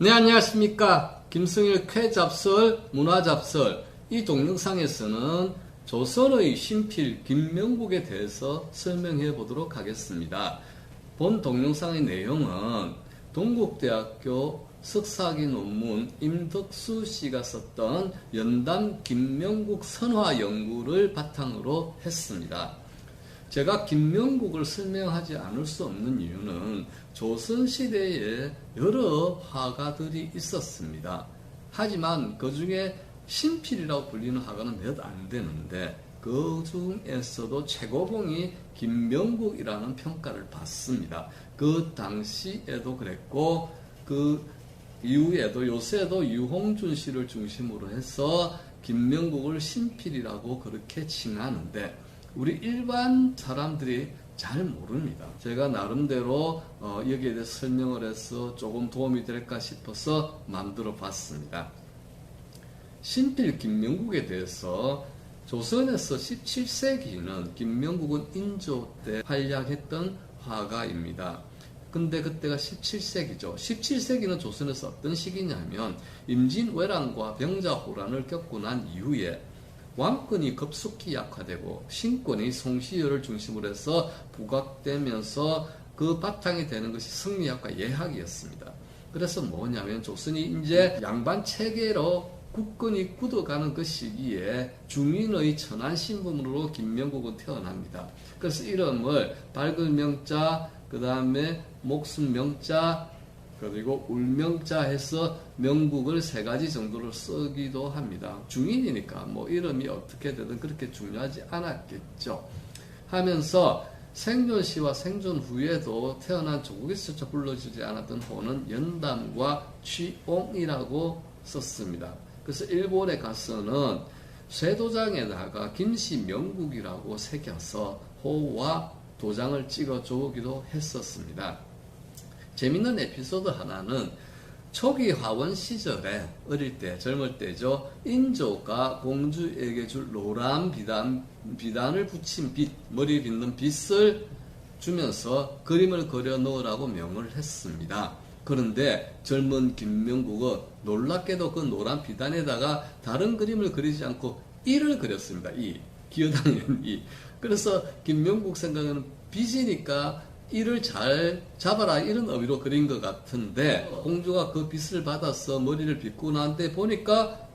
네, 안녕하십니까. 김승일 쾌잡설, 문화잡설. 이 동영상에서는 조선의 신필 김명국에 대해서 설명해 보도록 하겠습니다. 본 동영상의 내용은 동국대학교 석사학위 논문 임덕수 씨가 썼던 연담 김명국 선화 연구를 바탕으로 했습니다. 제가 김명국을 설명하지 않을 수 없는 이유는 조선시대에 여러 화가들이 있었습니다. 하지만 그 중에 신필이라고 불리는 화가는 몇 안 되는데 그 중에서도 최고봉이 김명국이라는 평가를 받습니다. 그 당시에도 그랬고 그 이후에도 요새도 유홍준 씨를 중심으로 해서 김명국을 신필이라고 그렇게 칭하는데 우리 일반 사람들이 잘 모릅니다. 제가 나름대로 여기에 대해서 설명을 해서 조금 도움이 될까 싶어서 만들어 봤습니다. 신필 김명국에 대해서 조선에서 17세기는 김명국은 인조 때 활약했던 화가입니다. 근데 그때가 17세기죠. 17세기는 조선에서 어떤 시기냐면 임진왜란과 병자호란을 겪고 난 이후에 왕권이 급속히 약화되고 신권이 송시효를 중심으로 해서 부각되면서 그 바탕이 되는 것이 성리학과 예학이었습니다. 그래서 뭐냐면 조선이 이제 양반 체계로 국권이 굳어가는 그 시기에 중인의 천한 신분으로 김명국은 태어납니다. 그래서 이름을 밝은 명자, 그 다음에 목숨 명자, 그리고 울명자 해서 명국을 세 가지 정도로 쓰기도 합니다. 중인이니까 뭐 이름이 어떻게 되든 그렇게 중요하지 않았겠죠. 하면서 생존 시와 생존 후에도 태어난 조국에서 불러주지 않았던 호는 연담과 취옹이라고 썼습니다. 그래서 일본에 가서는 쇠도장에다가 김씨 명국이라고 새겨서 호와 도장을 찍어주기도 했었습니다. 재밌는 에피소드 하나는 초기 화원 시절에 어릴 때 젊을 때죠. 인조가 공주에게 줄 노란 비단을 붙인 빗, 머리에 빗는 빗을 주면서 그림을 그려 넣으라고 명을 했습니다. 그런데 젊은 김명국은 놀랍게도 그 노란 비단에다가 다른 그림을 그리지 않고 이를 그렸습니다. 이 기어다니는 이. 그래서 김명국 생각에는 빗이니까 이를 잘 잡아라 이런 의미로 그린 것 같은데 공주가 그 빗을 받아서 머리를 빗고 난데 보니까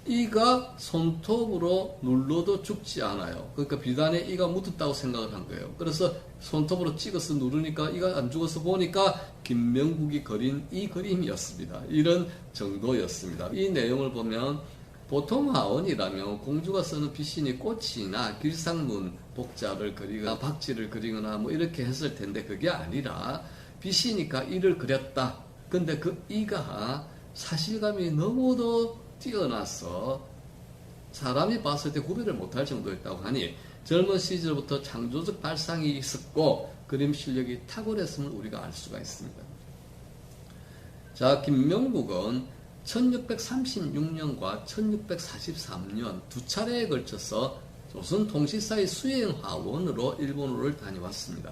이가 손톱으로 눌러도 죽지 않아요. 그러니까 비단에 이가 묻었다고 생각을 한 거예요. 그래서 손톱으로 찍어서 누르니까 이가 안 죽어서 보니까 김명국이 그린 이 그림이었습니다. 이런 정도였습니다. 이 내용을 보면 보통 화원이라면 공주가 쓰는 빗이니 꽃이나 길상문 복자를 그리거나 박지를 그리거나 뭐 이렇게 했을 텐데 그게 아니라 빗이니까 이를 그렸다. 근데 그 이가 사실감이 너무도 뛰어나서 사람이 봤을 때 구별을 못할 정도였다고 하니 젊은 시절부터 창조적 발상이 있었고 그림 실력이 탁월했음을 우리가 알 수가 있습니다. 자, 김명국은 1636년과 1643년 두 차례에 걸쳐서 조선 통치사의 수행화원으로 일본으로 다녀왔습니다.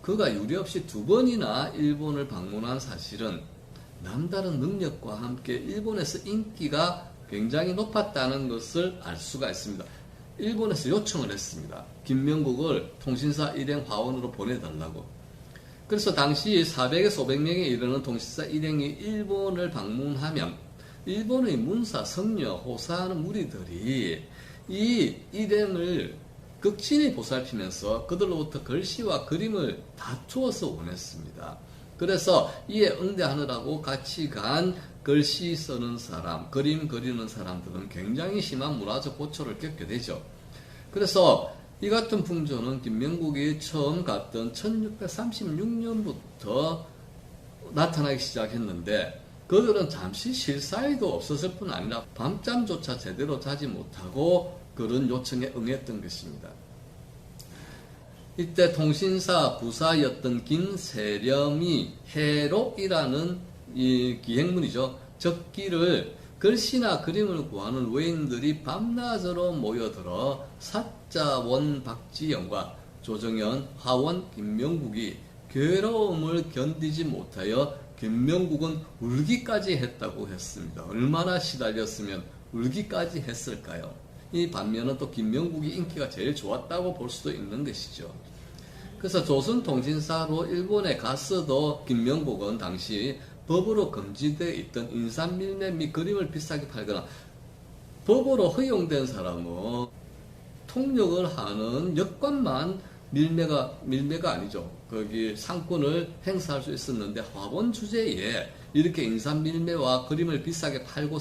그가 유례없이 두 번이나 일본을 방문한 사실은 남다른 능력과 함께 일본에서 인기가 굉장히 높았다는 것을 알 수가 있습니다. 일본에서 요청을 했습니다. 김명국을 통신사 일행 화원으로 보내달라고. 그래서 당시 400에서 500명에 이르는 통신사 일행이 일본을 방문하면 일본의 문사, 성녀, 호사하는 무리들이 이 일행을 극진히 보살피면서 그들로부터 글씨와 그림을 다투어서 원했습니다. 그래서 이에 응대하느라고 같이 간 글씨 쓰는 사람, 그림 그리는 사람들은 굉장히 심한 문화적 고초를 겪게 되죠. 그래서 이 같은 풍조는 김명국이 처음 갔던 1636년부터 나타나기 시작했는데 그들은 잠시 쉴 사이도 없었을 뿐 아니라 밤잠조차 제대로 자지 못하고 그런 요청에 응했던 것입니다. 이때 통신사 부사였던 김세렴이 해록이라는 이 기행문이죠. 적기를 글씨나 그림을 구하는 외인들이 밤낮으로 모여들어 사자원 박지영과 조정현, 화원 김명국이 괴로움을 견디지 못하여 김명국은 울기까지 했다고 했습니다. 얼마나 시달렸으면 울기까지 했을까요? 이 반면은 또 김명국이 인기가 제일 좋았다고 볼 수도 있는 것이죠. 그래서 조선통신사로 일본에 갔어도 김명국은 당시 법으로 금지되어 있던 인삼밀매 및 그림을 비싸게 팔거나 법으로 허용된 사람은 통역을 하는 여권만 밀매가 아니죠. 거기 상권을 행사할 수 있었는데 화본 주제에 이렇게 인삼밀매와 그림을 비싸게 팔고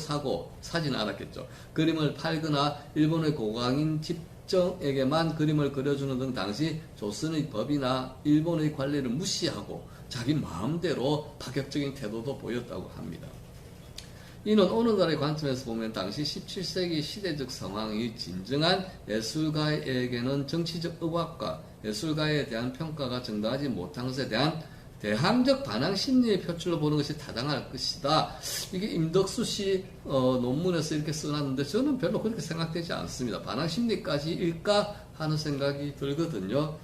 사지는 않았겠죠. 그림을 팔거나 일본의 고강인 집정에게만 그림을 그려주는 등 당시 조선의 법이나 일본의 관례를 무시하고 자기 마음대로 파격적인 태도도 보였다고 합니다. 이는 오늘날의 관점에서 보면 당시 17세기 시대적 상황이 진정한 예술가에게는 정치적 의학과 예술가에 대한 평가가 정당하지 못한 것에 대한 대항적 반항 심리의 표출로 보는 것이 타당할 것이다. 이게 임덕수 씨 논문에서 이렇게 써놨는데 저는 별로 그렇게 생각되지 않습니다. 반항 심리까지 일까 하는 생각이 들거든요.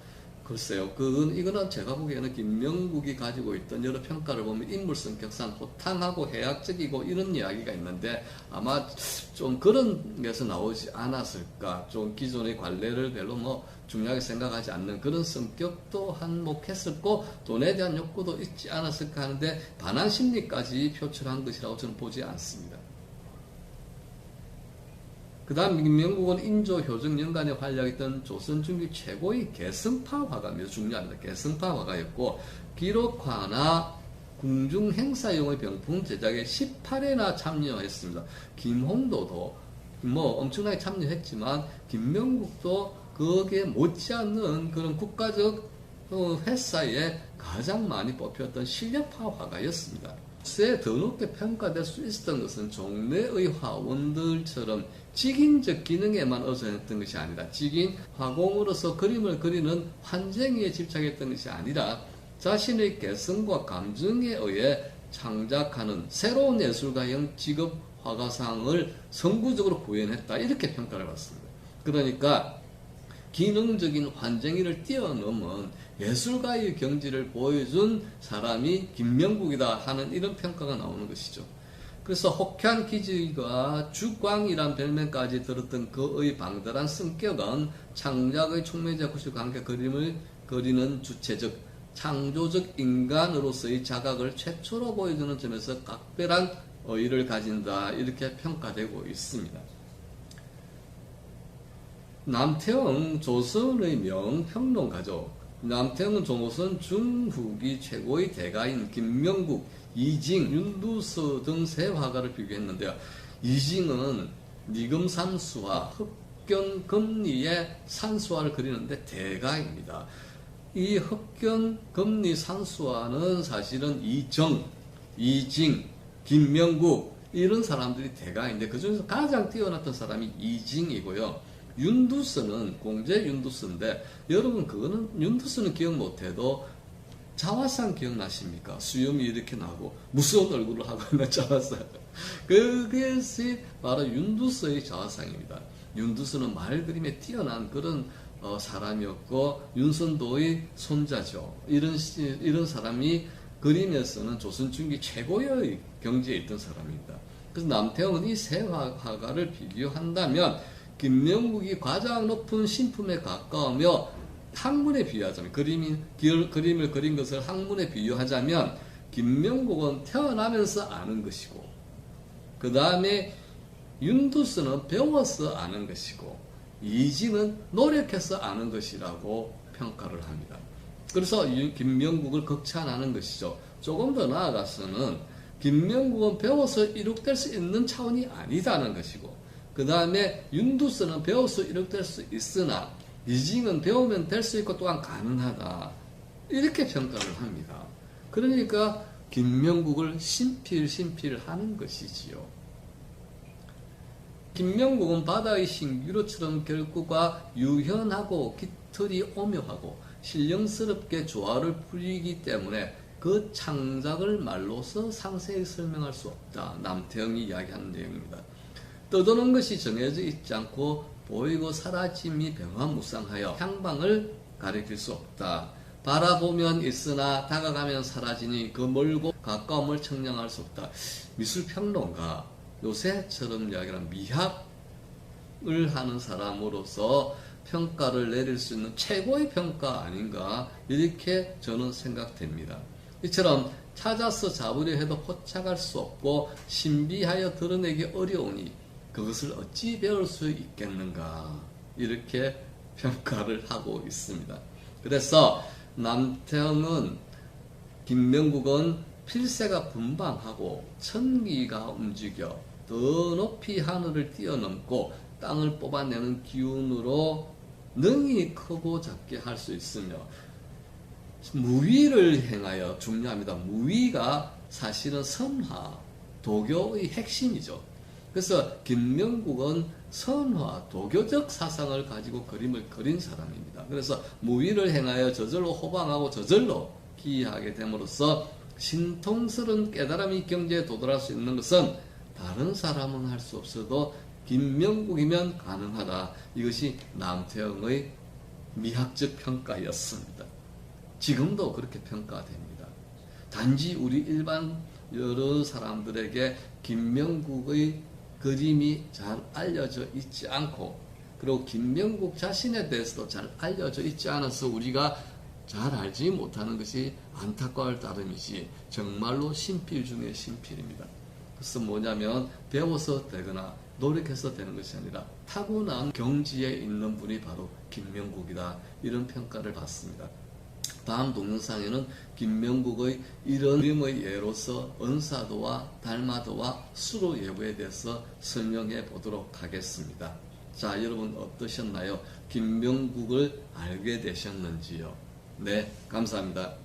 글쎄요. 이거는 제가 보기에는 김명국이 가지고 있던 여러 평가를 보면 인물 성격상 호탕하고 해학적이고 이런 이야기가 있는데 아마 좀 그런 게서 나오지 않았을까. 좀 기존의 관례를 별로 중요하게 생각하지 않는 그런 성격도 한몫했었고 돈에 대한 욕구도 있지 않았을까 하는데 반항 심리까지 표출한 것이라고 저는 보지 않습니다. 그 다음 김명국은 인조 효정 연간에 활약했던 조선 중기 최고의 개성파 화가입니다. 중요합니다. 개성파 화가였고 기록화나 궁중 행사용의 병풍 제작에 18회나 참여했습니다. 김홍도도 엄청나게 참여했지만 김명국도 거기에 못지않는 그런 국가적 회사에 가장 많이 뽑혔던 실력파 화가였습니다. 더 높게 평가될 수 있었던 것은 종래의 화원들처럼 직인적 기능에만 의존했던 것이 아니라 직인 화공으로서 그림을 그리는 환쟁에 집착했던 것이 아니라 자신의 개성과 감정에 의해 창작하는 새로운 예술가형 직업 화가상을 선구적으로 구현했다. 이렇게 평가를 받습니다. 그러니까 기능적인 환쟁이를 뛰어넘은 예술가의 경지를 보여준 사람이 김명국이다 하는 이런 평가가 나오는 것이죠. 그래서 혹한 기지가 주광이란 별명까지 들었던 그의 방대한 성격은 창작의 촉매적 구실 관계 그림을 그리는 주체적 창조적 인간으로서의 자각을 최초로 보여주는 점에서 각별한 의의를 가진다. 이렇게 평가되고 있습니다. 남태영 조선의 명평론가죠. 남태영은 조선 중후기 최고의 대가인 김명국, 이징, 윤두서 등 세 화가를 비교했는데요. 이징은 니금산수화, 흡견금리의 산수화를 그리는데 대가입니다. 이 흡견금리 산수화는 사실은 이정, 이징, 김명국 이런 사람들이 대가인데 그 중에서 가장 뛰어났던 사람이 이징이고요. 윤두서는 공제 윤두서인데 여러분 그거는 윤두서는 기억 못해도 자화상 기억나십니까? 수염이 이렇게 나고 무서운 얼굴을 하고 있는 자화상. 그것이 바로 윤두서의 자화상입니다. 윤두서는 말 그림에 뛰어난 그런 사람이었고 윤선도의 손자죠. 이런 사람이 그림에서는 조선 중기 최고의 경지에 있던 사람입니다. 그래서 남태영은 이 세 화가를 비교한다면 김명국이 가장 높은 신품에 가까우며 학문에 비유하자면 그림을 그린 것을 학문에 비유하자면 김명국은 태어나면서 아는 것이고 그 다음에 윤두서는 배워서 아는 것이고 이징은 노력해서 아는 것이라고 평가를 합니다. 그래서 김명국을 극찬하는 것이죠. 조금 더 나아가서는 김명국은 배워서 이룩될 수 있는 차원이 아니다는 것이고 그 다음에 윤두서는 배워서 이룩될 수 있으나 이징은 배우면 될 수 있고 또한 가능하다. 이렇게 평가를 합니다. 그러니까 김명국을 신필하는 것이지요. 김명국은 바다의 신기루처럼 결구가 유연하고 깃털이 오묘하고 신령스럽게 조화를 부리기 때문에 그 창작을 말로서 상세히 설명할 수 없다. 남태영이 이야기하는 내용입니다. 떠도는 것이 정해져 있지 않고 보이고 사라짐이 변화무쌍하여 향방을 가리킬 수 없다. 바라보면 있으나 다가가면 사라지니 그 멀고 가까움을 청량할 수 없다. 미술평론가 요새처럼 이야기하는 미학을 하는 사람으로서 평가를 내릴 수 있는 최고의 평가 아닌가 이렇게 저는 생각됩니다. 이처럼 찾아서 잡으려 해도 포착할 수 없고 신비하여 드러내기 어려우니 그것을 어찌 배울 수 있겠는가 이렇게 평가를 하고 있습니다. 그래서 남태형은 김명국은 필세가 분방하고 천기가 움직여 더 높이 하늘을 뛰어넘고 땅을 뽑아내는 기운으로 능히 크고 작게 할 수 있으며 무위를 행하여 중요합니다. 무위가 사실은 선화, 도교의 핵심이죠. 그래서 김명국은 선화, 도교적 사상을 가지고 그림을 그린 사람입니다. 그래서 무위를 행하여 저절로 호방하고 저절로 기하게 됨으로써 신통스러운 깨달음이 경지에 도달할 수 있는 것은 다른 사람은 할 수 없어도 김명국이면 가능하다. 이것이 남태형의 미학적 평가였습니다. 지금도 그렇게 평가됩니다. 단지 우리 일반 여러 사람들에게 김명국의 그림이 잘 알려져 있지 않고 그리고 김명국 자신에 대해서도 잘 알려져 있지 않아서 우리가 잘 알지 못하는 것이 안타까울 따름이지 정말로 신필 중에 신필입니다. 그래서 뭐냐면 배워서 되거나 노력해서 되는 것이 아니라 타고난 경지에 있는 분이 바로 김명국이다. 이런 평가를 받습니다. 다음 동영상에는 김명국의 이런 그림의 예로서 은사도와 달마도와 수로예보에 대해서 설명해 보도록 하겠습니다. 자, 여러분 어떠셨나요? 김명국을 알게 되셨는지요? 네, 감사합니다.